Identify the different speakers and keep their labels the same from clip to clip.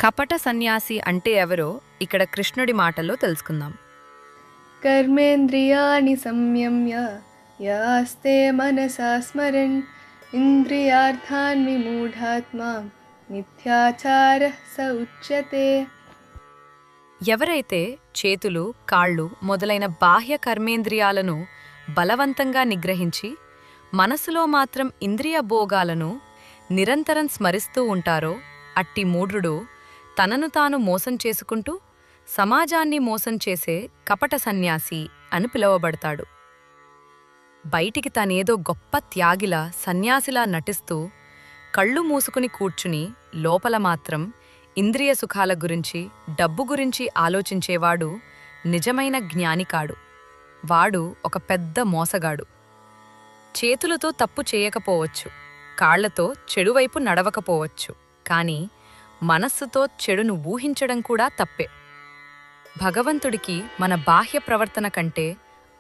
Speaker 1: కపట సన్యాసి అంటే ఎవరో ఇక్కడ కృష్ణుడి మాటల్లో తెలుసుకుందాం.
Speaker 2: कर्मेन्द्रियाणि संयम्य यास्ते मनसा स्मरन् इन्द्रियार्थान् विमूढात्मा మిథ్యాచారః స ఉచ్యతే.
Speaker 1: ఎవరైతే చేతులు, కాళ్ళు మొదలైన బాహ్య కర్మేంద్రియాలను బలవంతంగా నిగ్రహించి మనసులో మాత్రం ఇంద్రియ భోగాలను నిరంతరం స్మరిస్తూ ఉంటారో అట్టి మూఢుడు తనను తాను మోసం చేసుకుంటూ సమాజాన్ని మోసం చేసే కపట సన్యాసి అని పిలువబడతాడు. బయటికి తనేదో గొప్ప త్యాగిలా సన్యాసిలా నటిస్తూ కళ్ళు మూసుకుని కూర్చుని లోపల మాత్రం ఇంద్రియ సుఖాల గురించి, డబ్బు గురించి ఆలోచించేవాడు నిజమైన జ్ఞానికాడు. వాడు ఒక పెద్ద మోసగాడు. చేతులతో తప్పు చేయకపోవచ్చు, కాళ్లతో చెడువైపు నడవకపోవచ్చు, కాని మనస్సుతో చెడును ఊహించడం కూడా తప్పే. భగవంతుడికి మన బాహ్య ప్రవర్తన కంటే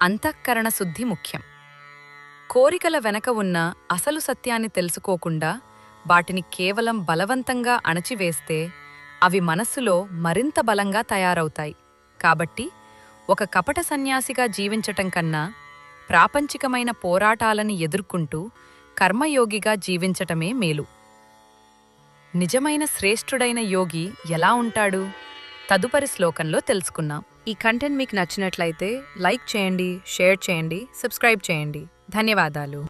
Speaker 1: అంతఃకరణ శుద్ధి ముఖ్యం. కోరికల వెనక ఉన్న అసలు సత్యాన్ని తెలుసుకోకుండా వాటిని కేవలం బలవంతంగా అణచివేస్తే అవి మనస్సులో మరింత బలంగా తయారవుతాయి. కాబట్టి ఒక కపట సన్యాసిగా జీవించటం కన్నా ప్రాపంచికమైన పోరాటాలని ఎదుర్కొంటూ కర్మయోగిగా జీవించటమే మేలు. నిజమైన శ్రేష్ఠుడైన యోగి ఎలా ఉంటాడు? తదుపరి శ్లోకంలో తెలుసుకున్నాం. ఈ కంటెంట్ మీకు నచ్చినట్లయితే లైక్ చేయండి, షేర్ చేయండి, సబ్స్క్రైబ్ చేయండి. ధన్యవాదాలు.